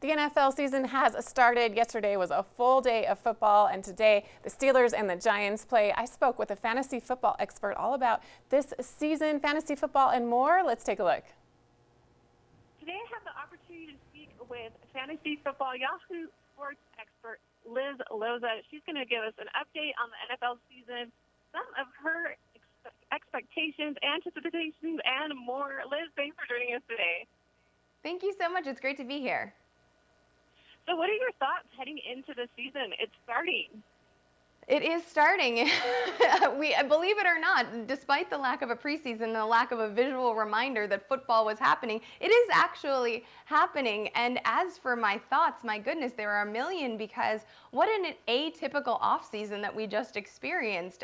The NFL season has started. Yesterday was a full day of football, and today the Steelers and the Giants play. I spoke with a fantasy football expert all about this season, fantasy football, and more. Let's take a look. Today I have the opportunity to speak with fantasy football Yahoo Sports expert Liz Loza. She's going to give us an update on the NFL season, some of her expectations, anticipations, and more. Liz, thanks for joining us today. Thank you so much. It's great to be here. So what are your thoughts heading into the season? It's starting. It is starting. Believe it or not, despite the lack of a preseason and the lack of a visual reminder that football was happening, it is actually happening. And as for my thoughts, my goodness, there are a million, because what an atypical offseason that we just experienced.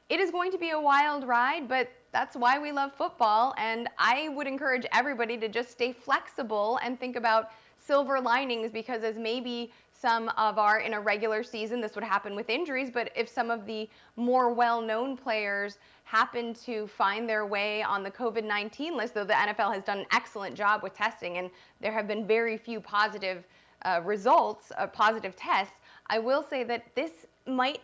It is going to be a wild ride, but that's why we love football. And I would encourage everybody to just stay flexible and think about silver linings, because as maybe some of our, in a regular season, this would happen with injuries, but if some of the more well-known players happen to find their way on the COVID-19 list, though the NFL has done an excellent job with testing and there have been very few positive results, positive tests, I will say that this might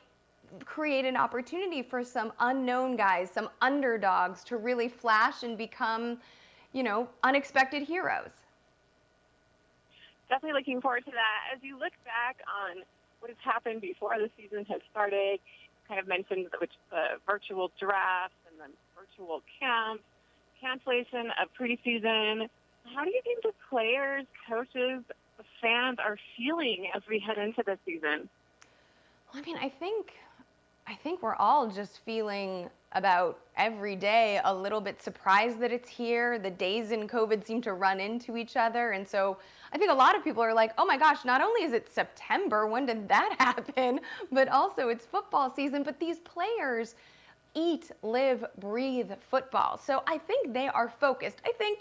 create an opportunity for some unknown guys, some underdogs to really flash and become, unexpected heroes. Definitely looking forward to that. As you look back on what has happened before the season has started, kind of mentioned the virtual drafts and then virtual camps, cancellation of preseason. How do you think the players, coaches, fans are feeling as we head into this season? Well, I think we're all just feeling about every day a little bit surprised that it's here. The days in COVID seem to run into each other. And so I think a lot of people are like, oh my gosh, not only is it September, when did that happen? But also it's football season. But these players eat, live, breathe football. So I think they are focused. I think,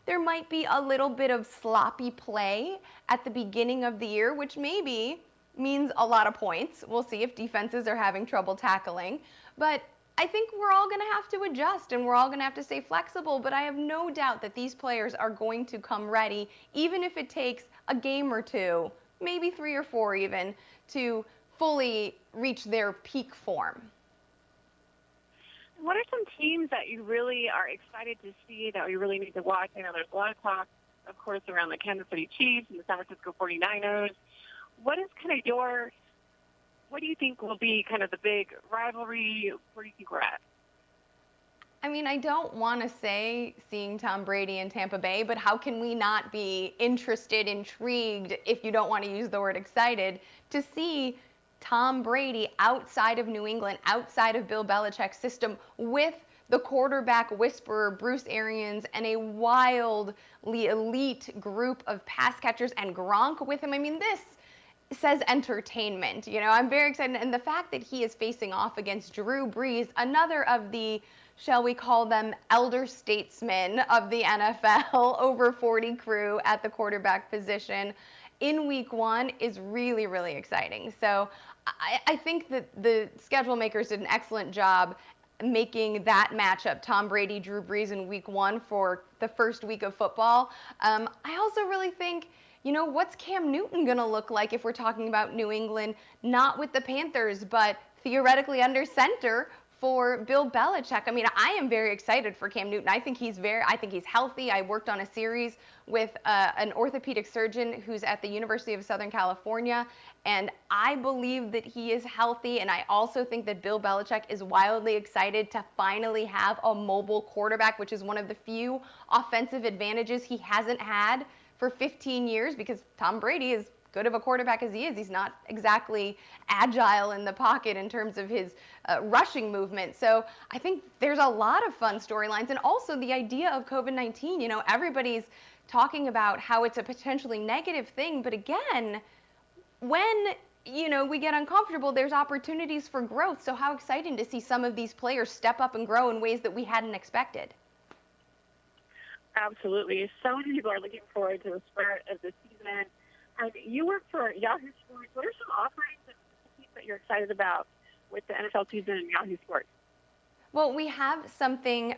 there might be a little bit of sloppy play at the beginning of the year, which maybe means a lot of points. We'll see if defenses are having trouble tackling. But I think we're all going to have to adjust and we're all going to have to stay flexible. But I have no doubt that these players are going to come ready, even if it takes a game or two, maybe 3 or 4 even, to fully reach their peak form. What are some teams that you really are excited to see, that we really need to watch? I know there's a lot of talk, of course, around the Kansas City Chiefs and the San Francisco 49ers. What is kind of what do you think will be kind of the big rivalry? Where do you think we're at? I don't want to say seeing Tom Brady in Tampa Bay, but how can we not be interested, intrigued, if you don't want to use the word excited, to see Tom Brady outside of New England, outside of Bill Belichick's system, with the quarterback whisperer, Bruce Arians, and a wildly elite group of pass catchers, and Gronk with him. This says entertainment. I'm very excited. And the fact that he is facing off against Drew Brees, another of the, shall we call them, elder statesmen of the NFL, over 40 crew at the quarterback position in week 1, is really, really exciting. So I think that the schedule makers did an excellent job making that matchup, Tom Brady, Drew Brees, in week 1 for the first week of football. I also really think, what's Cam Newton going to look like if we're talking about New England, not with the Panthers, but theoretically under center for Bill Belichick? I am very excited for Cam Newton. I think he's healthy. I worked on a series with an orthopedic surgeon who's at the University of Southern California, and I believe that he is healthy. And I also think that Bill Belichick is wildly excited to finally have a mobile quarterback, which is one of the few offensive advantages he hasn't had for 15 years, because Tom Brady, is good of a quarterback as he is, he's not exactly agile in the pocket in terms of his rushing movement. So I think there's a lot of fun storylines. And also the idea of COVID-19, everybody's talking about how it's a potentially negative thing. But again, when we get uncomfortable, there's opportunities for growth. So how exciting to see some of these players step up and grow in ways that we hadn't expected. Absolutely. So many people are looking forward to the start of the season. And you work for Yahoo Sports. What are some offerings that you're excited about with the NFL season in Yahoo Sports? Well, we have something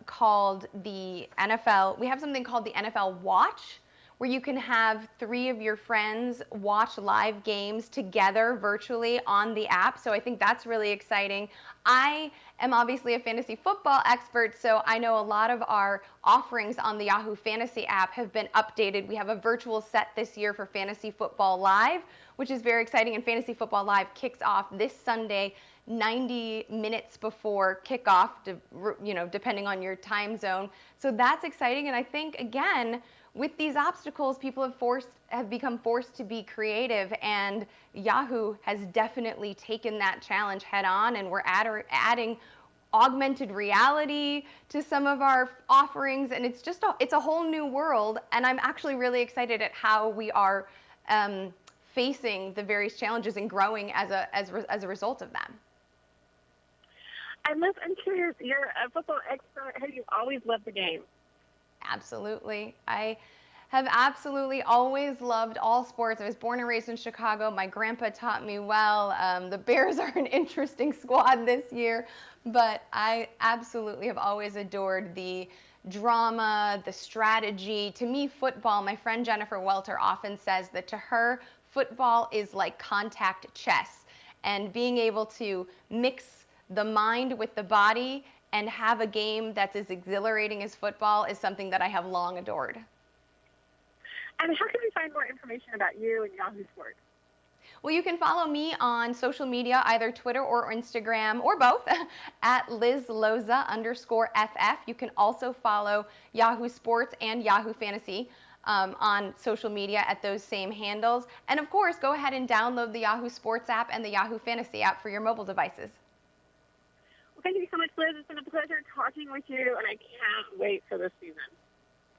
called the NFL. We have something called the NFL Watch, where you can have 3 of your friends watch live games together virtually on the app. So I think that's really exciting. I am obviously a fantasy football expert, so I know a lot of our offerings on the Yahoo Fantasy app have been updated. We have a virtual set this year for Fantasy Football Live, which is very exciting, and Fantasy Football Live kicks off this Sunday 90 minutes before kickoff, depending on your time zone. So that's exciting, and I think, again, with these obstacles, people have become forced to be creative, and Yahoo has definitely taken that challenge head on, and we're adding augmented reality to some of our offerings, and it's a whole new world, and I'm actually really excited at how we are facing the various challenges and growing as a result of them. And Liz, I'm curious, you're a football expert. Have you always loved the game? Absolutely. I have absolutely always loved all sports. I was born and raised in Chicago. My grandpa taught me well. The Bears are an interesting squad this year, but I absolutely have always adored the drama, the strategy. To me, football, my friend Jennifer Welter often says that to her, football is like contact chess, and being able to mix the mind with the body and have a game that's as exhilarating as football is something that I have long adored. And how can we find more information about you and Yahoo Sports? Well, you can follow me on social media, either Twitter or Instagram, or both, at Liz Loza _FF. You can also follow Yahoo Sports and Yahoo Fantasy on social media at those same handles. And of course, go ahead and download the Yahoo Sports app and the Yahoo Fantasy app for your mobile devices. Well, thank you so much, Liz. It's been a pleasure talking with you, and I can't wait for this season.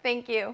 Thank you.